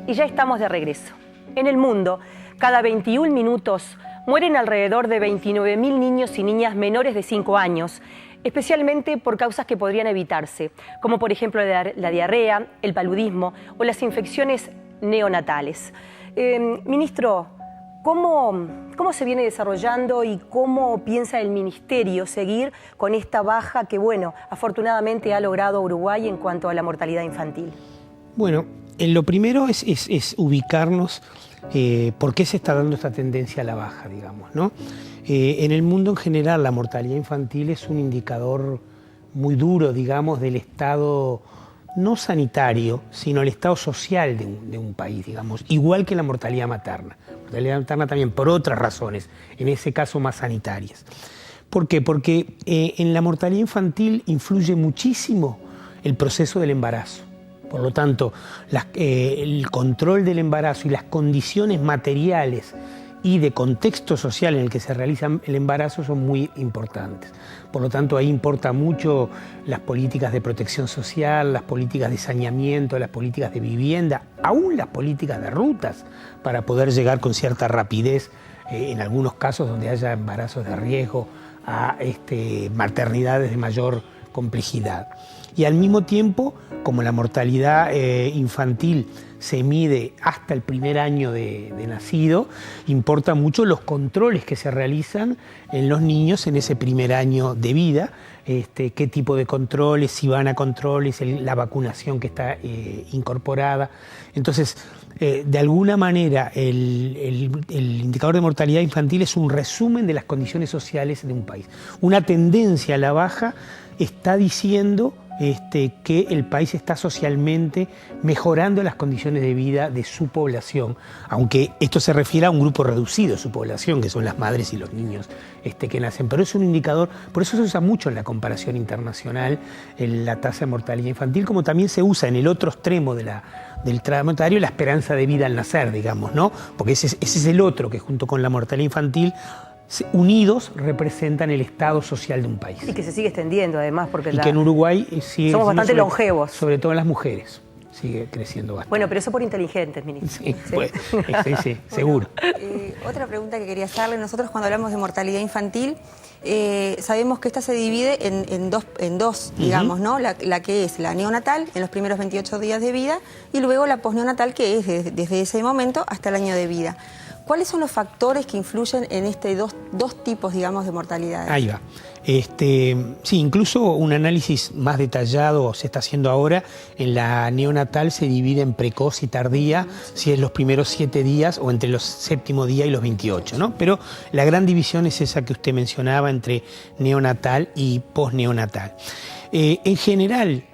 Y ya estamos de regreso. En el mundo, cada 21 minutos mueren alrededor de 29.000 niños y niñas menores de 5 años, especialmente por causas que podrían evitarse, como por ejemplo la diarrea, el paludismo o las infecciones neonatales. Ministro, ¿cómo se viene desarrollando y cómo piensa el Ministerio seguir con esta baja que, bueno, afortunadamente ha logrado Uruguay en cuanto a la mortalidad infantil? Bueno, lo primero es ubicarnos por qué se está dando esta tendencia a la baja, digamos, ¿no? En el mundo en general la mortalidad infantil es un indicador muy duro, digamos, del estado no sanitario, sino el estado social de un país, digamos, igual que la mortalidad materna. La mortalidad materna también por otras razones, en ese caso más sanitarias. ¿Por qué? Porque en la mortalidad infantil influye muchísimo el proceso del embarazo. Por lo tanto, el control del embarazo y las condiciones materiales y de contexto social en el que se realiza el embarazo son muy importantes. Por lo tanto, ahí importa mucho las políticas de protección social, las políticas de saneamiento, las políticas de vivienda, aún las políticas de rutas para poder llegar con cierta rapidez, en algunos casos donde haya embarazos de riesgo, a maternidades de mayor complejidad. Y al mismo tiempo, como la mortalidad infantil se mide hasta el primer año de nacido, importa mucho los controles que se realizan en los niños en ese primer año de vida, qué tipo de controles, si van a controles, la vacunación que está incorporada. Entonces, de alguna manera, el indicador de mortalidad infantil es un resumen de las condiciones sociales de un país. Una tendencia a la baja está diciendo que el país está socialmente mejorando las condiciones de vida de su población, aunque esto se refiere a un grupo reducido de su población, que son las madres y los niños que nacen. Pero es un indicador, por eso se usa mucho en la comparación internacional la tasa de mortalidad infantil, como también se usa en el otro extremo del tramitario, la esperanza de vida al nacer, digamos, ¿no? Porque ese es el otro que junto con la mortalidad infantil unidos representan el estado social de un país. Y que se sigue extendiendo además, porque que en Uruguay somos bastante longevos. Sobre todo en las mujeres, sigue creciendo bastante. Bueno, pero eso por inteligentes, ministro. Sí, ¿sí? Pues, sí, seguro. Otra pregunta que quería hacerle, nosotros cuando hablamos de mortalidad infantil, sabemos que esta se divide en dos, digamos, ¿no? La que es la neonatal, en los primeros 28 días de vida, y luego la posneonatal, que es desde ese momento hasta el año de vida. ¿Cuáles son los factores que influyen en dos tipos, digamos, de mortalidad? Ahí va. Sí, incluso un análisis más detallado se está haciendo ahora. En la neonatal se divide en precoz y tardía, si es los primeros 7 días o entre los séptimo día y los 28, ¿no? Pero la gran división es esa que usted mencionaba entre neonatal y posneonatal. En general,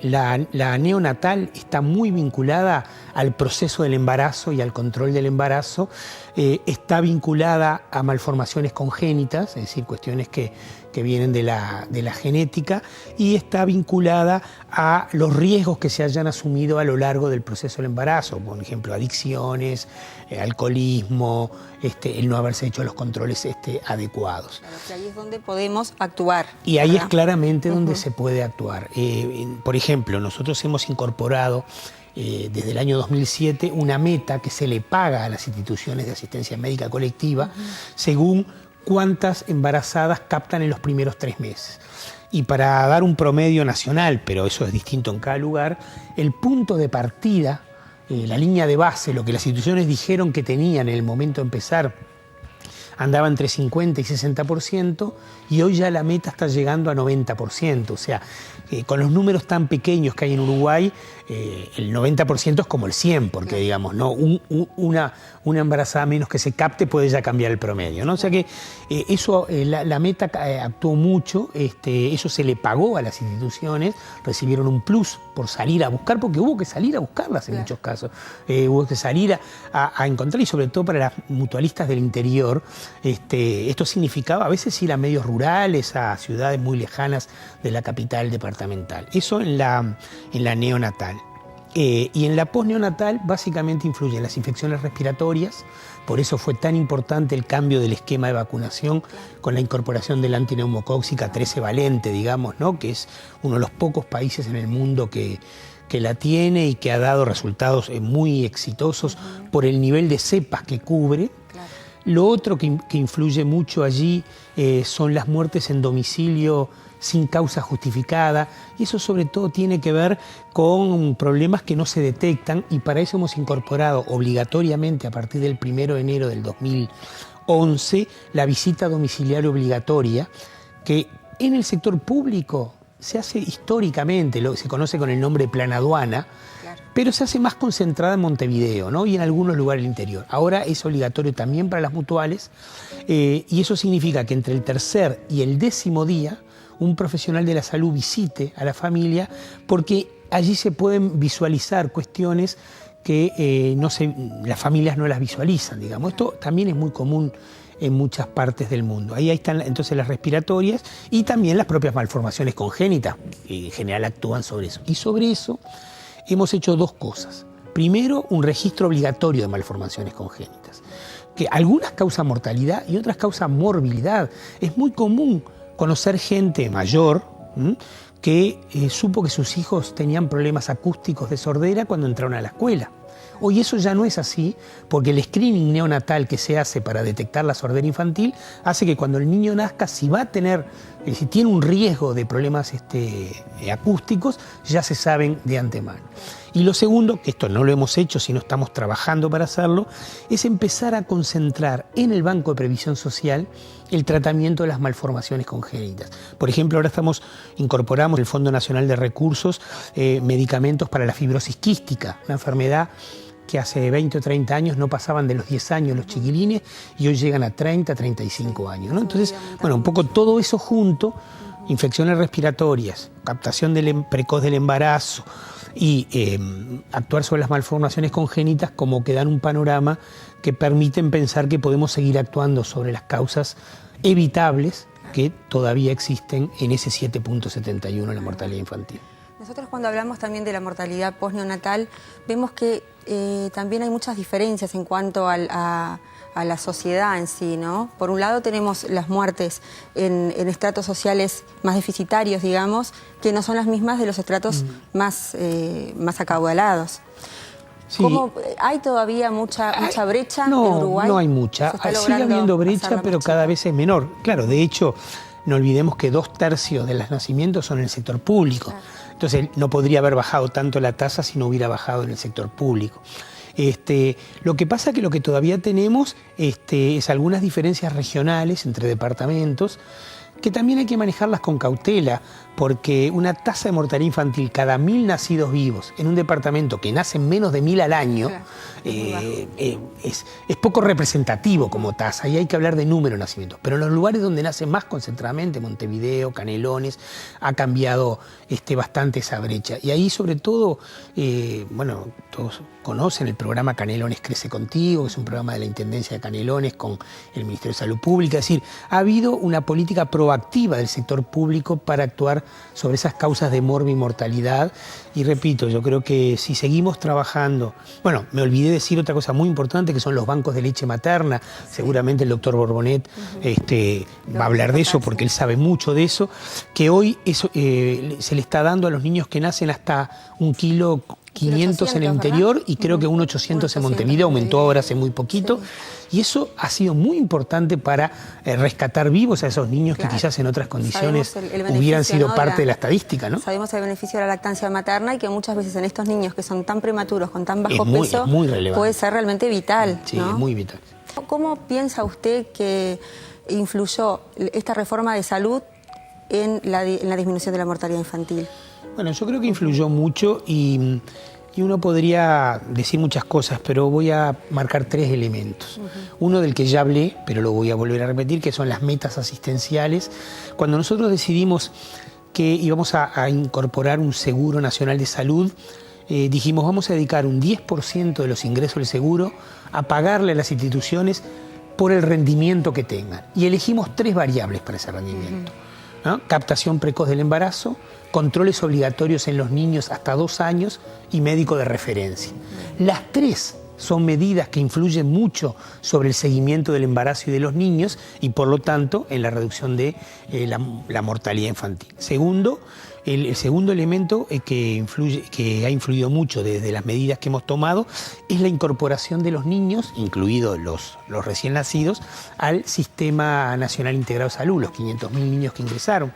la neonatal está muy vinculada al proceso del embarazo y al control del embarazo, está vinculada a malformaciones congénitas, es decir, cuestiones que vienen de la genética, y está vinculada a los riesgos que se hayan asumido a lo largo del proceso del embarazo, por ejemplo, adicciones, alcoholismo, el no haberse hecho los controles adecuados. Claro, que ahí es donde podemos actuar. Y ahí es claramente donde se puede actuar. Por ejemplo, nosotros hemos incorporado desde el año 2007 una meta que se le paga a las instituciones de asistencia médica colectiva según cuántas embarazadas captan en los primeros 3 meses. Y para dar un promedio nacional, pero eso es distinto en cada lugar, el punto de partida, la línea de base, lo que las instituciones dijeron que tenían en el momento de empezar, andaba entre 50 y 60%, y hoy ya la meta está llegando a 90%. O sea, con los números tan pequeños que hay en Uruguay, el 90% es como el 100%, porque digamos, ¿no? Una embarazada menos que se capte puede ya cambiar el promedio, ¿no? O sea que eso, la meta actuó mucho, eso se le pagó a las instituciones, recibieron un plus por salir a buscar, porque hubo que salir a buscarlas en muchos casos, hubo que salir a encontrar, y sobre todo para las mutualistas del interior, esto significaba a veces ir a medios rurales, a ciudades muy lejanas de la capital departamental. Eso en la neonatal. Y en la posneonatal básicamente influyen las infecciones respiratorias, por eso fue tan importante el cambio del esquema de vacunación con la incorporación de la antineumocóxica 13 valente, digamos, ¿no? Que es uno de los pocos países en el mundo que que la tiene y que ha dado resultados muy exitosos por el nivel de cepas que cubre. Claro. Lo otro que influye mucho allí son las muertes en domicilio sin causa justificada, y eso sobre todo tiene que ver con problemas que no se detectan, y para eso hemos incorporado obligatoriamente a partir del 1 de enero del 2011 la visita domiciliaria obligatoria, que en el sector público se hace históricamente, se conoce con el nombre de plan aduana, claro, pero se hace más concentrada en Montevideo, ¿no? Y en algunos lugares del interior. Ahora es obligatorio también para las mutuales, y eso significa que entre el tercer y el 10º día un profesional de la salud visite a la familia, porque allí se pueden visualizar cuestiones que las familias no las visualizan, digamos. Esto también es muy común en muchas partes del mundo. Ahí están entonces las respiratorias y también las propias malformaciones congénitas, que en general actúan sobre eso. Y sobre eso hemos hecho dos cosas. Primero, un registro obligatorio de malformaciones congénitas, que algunas causan mortalidad y otras causan morbilidad. Es muy común conocer gente mayor que supo que sus hijos tenían problemas acústicos de sordera cuando entraron a la escuela. Hoy eso ya no es así, porque el screening neonatal que se hace para detectar la sordera infantil hace que cuando el niño nazca, si tiene un riesgo de problemas acústicos, ya se saben de antemano. Y lo segundo, que esto no lo hemos hecho, sino estamos trabajando para hacerlo, es empezar a concentrar en el Banco de Previsión Social el tratamiento de las malformaciones congénitas. Por ejemplo, ahora incorporamos en el Fondo Nacional de Recursos medicamentos para la fibrosis quística, una enfermedad que hace 20 o 30 años no pasaban de los 10 años los chiquilines y hoy llegan a 30, 35 años, ¿no? Entonces, bueno, un poco todo eso junto, infecciones respiratorias, captación precoz del embarazo y actuar sobre las malformaciones congénitas, como que dan un panorama que permiten pensar que podemos seguir actuando sobre las causas evitables que todavía existen en ese 7.71 en la mortalidad infantil. Nosotros cuando hablamos también de la mortalidad postneonatal, vemos que también hay muchas diferencias en cuanto a la sociedad en sí, ¿no? Por un lado tenemos las muertes en estratos sociales más deficitarios, digamos, que no son las mismas de los estratos más acaudalados. Sí. ¿Hay todavía mucha brecha en No, Uruguay? no hay mucha. Sigue habiendo brecha, pero cada vez es menor. Claro, de hecho, no olvidemos que 2/3 de los nacimientos son en el sector público. Claro. Entonces, no podría haber bajado tanto la tasa si no hubiera bajado en el sector público. Lo que pasa es que lo que todavía tenemos es algunas diferencias regionales entre departamentos, que también hay que manejarlas con cautela, porque una tasa de mortalidad infantil cada 1000 nacidos vivos en un departamento que nacen menos de 1000 al año, claro, es poco representativo como tasa, y hay que hablar de número de nacimientos. Pero en los lugares donde nacen más concentradamente, Montevideo, Canelones, ha cambiado bastante esa brecha. Y ahí sobre todo, bueno, todos conocen el programa Canelones Crece Contigo, que es un programa de la Intendencia de Canelones con el Ministerio de Salud Pública. Es decir, ha habido una política proactiva del sector público para actuar sobre esas causas de mortalidad. Y repito, yo creo que si seguimos trabajando... Bueno, me olvidé decir otra cosa muy importante, que son los bancos de leche materna. Sí. Seguramente el doctor Borbonet va a hablar de eso, porque él sabe mucho de eso, que hoy eso, se le está dando a los niños que nacen hasta 1,5 kilos en el interior, ¿verdad? Y creo que 1,800 en Montevideo, aumentó ahora hace muy poquito. Sí. Y eso ha sido muy importante para rescatar vivos a esos niños, claro, que quizás en otras condiciones hubieran sido parte de la estadística, ¿no? Sabemos el beneficio de la lactancia materna y que muchas veces en estos niños que son tan prematuros, con tan bajo peso, puede ser realmente vital. Sí, ¿no? Es muy vital. ¿Cómo piensa usted que influyó esta reforma de salud en la disminución de la mortalidad infantil? Bueno, yo creo que influyó mucho y uno podría decir muchas cosas, pero voy a marcar 3 elementos. Uno del que ya hablé, pero lo voy a volver a repetir, que son las metas asistenciales. Cuando nosotros decidimos que íbamos a incorporar un seguro nacional de salud, dijimos vamos a dedicar un 10% de los ingresos del seguro a pagarle a las instituciones por el rendimiento que tengan. Y elegimos 3 variables para ese rendimiento. ¿No? Captación precoz del embarazo, controles obligatorios en los niños hasta 2 años y médico de referencia. Las 3 son medidas que influyen mucho sobre el seguimiento del embarazo y de los niños y por lo tanto en la reducción de la mortalidad infantil. Segundo, El segundo elemento que ha influido mucho desde las medidas que hemos tomado es la incorporación de los niños, incluidos los recién nacidos, al Sistema Nacional Integrado de Salud, los 500.000 niños que ingresaron.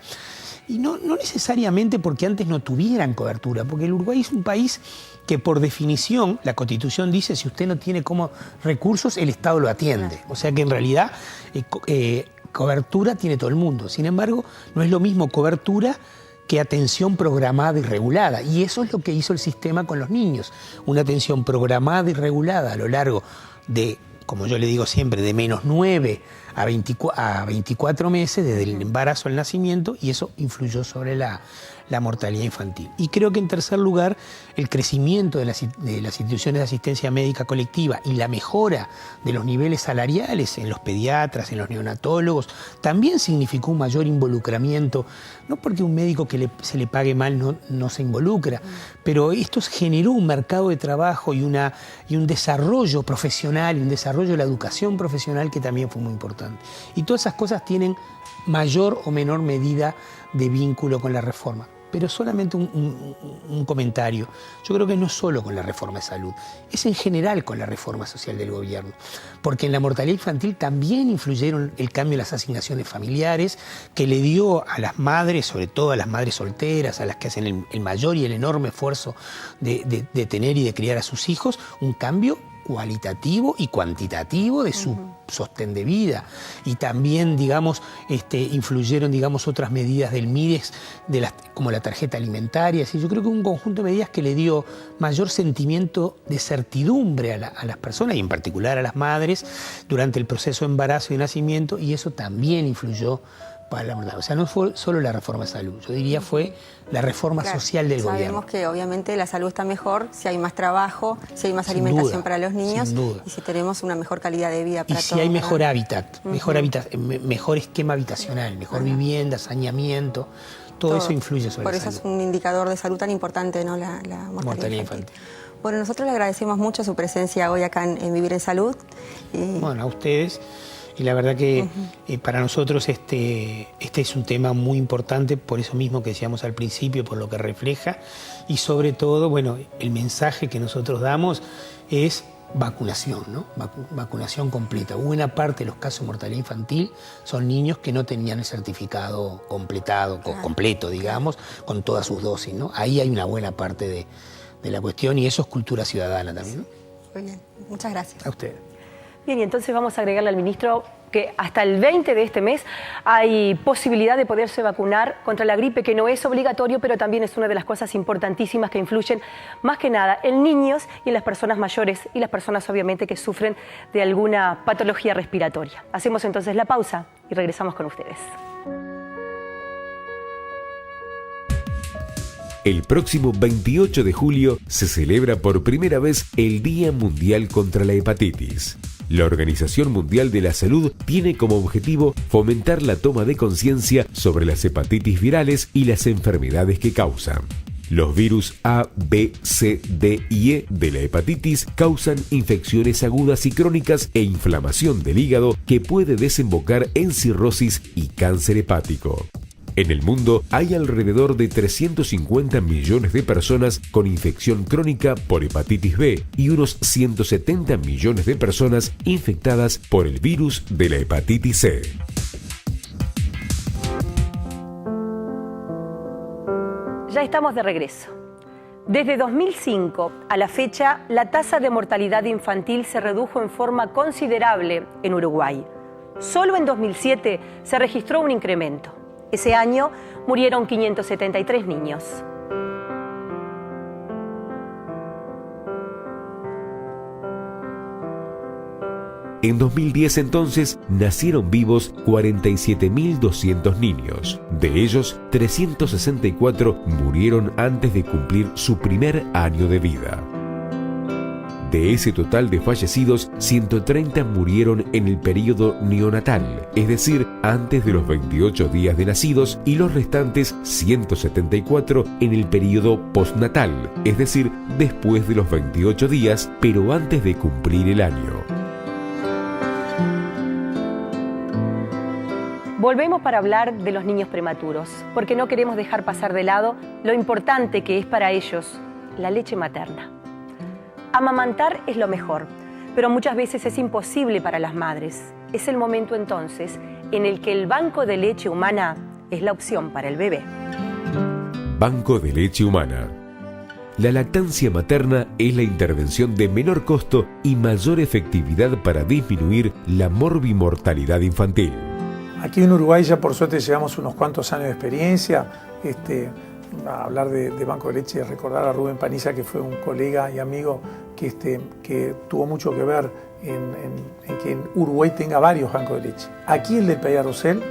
Y no necesariamente porque antes no tuvieran cobertura, porque el Uruguay es un país que por definición, la Constitución dice, si usted no tiene como recursos, el Estado lo atiende. O sea que en realidad cobertura tiene todo el mundo. Sin embargo, no es lo mismo cobertura que atención programada y regulada. Y eso es lo que hizo el sistema con los niños. Una atención programada y regulada a lo largo de, como yo le digo siempre, de -9 a 24 meses, desde el embarazo al nacimiento, y eso influyó sobre la mortalidad infantil. Y creo que en tercer lugar, el crecimiento de las instituciones de asistencia médica colectiva y la mejora de los niveles salariales en los pediatras, en los neonatólogos, también significó un mayor involucramiento, no porque un médico que se le pague mal no se involucra, pero esto generó un mercado de trabajo y un desarrollo profesional, y un desarrollo de la educación profesional que también fue muy importante. Y todas esas cosas tienen mayor o menor medida de vínculo con la reforma. Pero solamente un comentario. Yo creo que no solo con la reforma de salud, es en general con la reforma social del gobierno. Porque en la mortalidad infantil también influyeron el cambio en las asignaciones familiares, que le dio a las madres, sobre todo a las madres solteras, a las que hacen el mayor y el enorme esfuerzo de tener y de criar a sus hijos, un cambio cualitativo y cuantitativo de su sostén de vida. Y también, digamos, influyeron, digamos, otras medidas del MIDES, como la tarjeta alimentaria. Así, yo creo que un conjunto de medidas que le dio mayor sentimiento de certidumbre a las personas, y en particular a las madres, durante el proceso de embarazo y nacimiento, y eso también influyó para la mortalidad. O sea, no fue solo la reforma de salud, yo diría fue la reforma social del gobierno. Sabemos que obviamente la salud está mejor si hay más trabajo, si hay más alimentación para los niños, y si tenemos una mejor calidad de vida para todos. Y si hay mejor hábitat, mejor esquema habitacional, mejor vivienda, saneamiento, todo eso influye sobre la salud. Por eso es un indicador de salud tan importante, ¿no? La mortalidad infantil. Bueno, nosotros le agradecemos mucho su presencia hoy acá en Vivir en Salud. Bueno, a ustedes. Y la verdad que para nosotros este es un tema muy importante, por eso mismo que decíamos al principio, por lo que refleja, y sobre todo, bueno, el mensaje que nosotros damos es vacunación, ¿no? Vacunación completa. Buena parte de los casos de mortalidad infantil son niños que no tenían el certificado completo, digamos, con todas sus dosis, ¿no? Ahí hay una buena parte de la cuestión, y eso es cultura ciudadana también, ¿no? Muy bien, muchas gracias. A usted. Bien, y entonces vamos a agregarle al ministro que hasta el 20 de este mes hay posibilidad de poderse vacunar contra la gripe, que no es obligatorio, pero también es una de las cosas importantísimas que influyen más que nada en niños y en las personas mayores y las personas obviamente que sufren de alguna patología respiratoria. Hacemos entonces la pausa y regresamos con ustedes. El próximo 28 de julio se celebra por primera vez el Día Mundial contra la Hepatitis. La Organización Mundial de la Salud tiene como objetivo fomentar la toma de conciencia sobre las hepatitis virales y las enfermedades que causan. Los virus A, B, C, D y E de la hepatitis causan infecciones agudas y crónicas e inflamación del hígado que puede desembocar en cirrosis y cáncer hepático. En el mundo hay alrededor de 350 millones de personas con infección crónica por hepatitis B y unos 170 millones de personas infectadas por el virus de la hepatitis C. Ya estamos de regreso. Desde 2005 a la fecha, la tasa de mortalidad infantil se redujo en forma considerable en Uruguay. Solo en 2007 se registró un incremento. Ese año murieron 573 niños. En 2010 entonces nacieron vivos 47.200 niños. De ellos, 364 murieron antes de cumplir su primer año de vida. De ese total de fallecidos, 130 murieron en el periodo neonatal, es decir, antes de los 28 días de nacidos, y los restantes 174 en el periodo postnatal, es decir, después de los 28 días, pero antes de cumplir el año. Volvemos para hablar de los niños prematuros, porque no queremos dejar pasar de lado lo importante que es para ellos la leche materna. Amamantar es lo mejor, pero muchas veces es imposible para las madres. Es el momento entonces en el que el banco de leche humana es la opción para el bebé. Banco de leche humana. La lactancia materna es la intervención de menor costo y mayor efectividad para disminuir la morbimortalidad infantil. Aquí en Uruguay ya por suerte llevamos unos cuantos años de experiencia. A hablar de banco de leche, recordar a Rubén Paniza, que fue un colega y amigo que tuvo mucho que ver en que en Uruguay tenga varios bancos de leche. Aquí el del Peña Rosell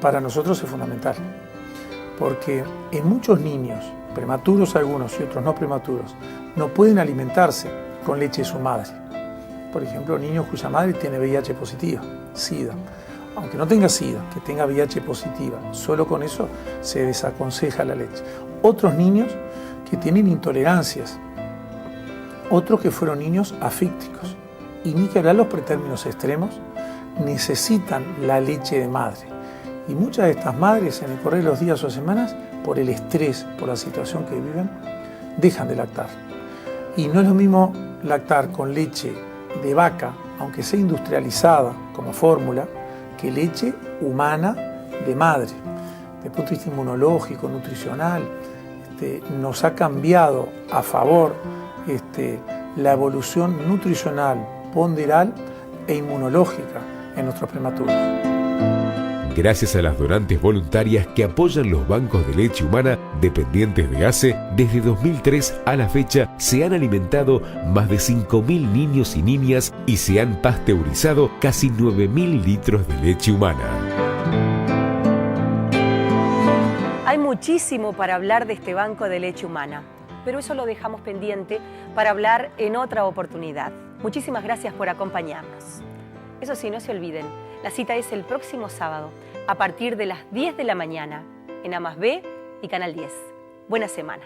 para nosotros es fundamental, porque en muchos niños, prematuros algunos y otros no prematuros, no pueden alimentarse con leche de su madre. Por ejemplo, niños cuya madre tiene VIH positiva, SIDA. Aunque no tenga SIDA, que tenga VIH positiva, solo con eso se desaconseja la leche. Otros niños que tienen intolerancias, otros que fueron niños afícticos, y ni que hablar los pretérminos extremos, necesitan la leche de madre. Y muchas de estas madres, en el correr de los días o semanas, por el estrés, por la situación que viven, dejan de lactar. Y no es lo mismo lactar con leche de vaca, aunque sea industrializada como fórmula, que leche humana de madre. Desde el punto de vista inmunológico, nutricional, nos ha cambiado a favor la evolución nutricional, ponderal e inmunológica en nuestros prematuros. Gracias a las donantes voluntarias que apoyan los bancos de leche humana dependientes de ACE, desde 2003 a la fecha se han alimentado más de 5.000 niños y niñas y se han pasteurizado casi 9.000 litros de leche humana. Hay muchísimo para hablar de este banco de leche humana, pero eso lo dejamos pendiente para hablar en otra oportunidad. Muchísimas gracias por acompañarnos. Eso sí, no se olviden, la cita es el próximo sábado, a partir de las 10 de la mañana, en A+B y Canal 10. Buena semana.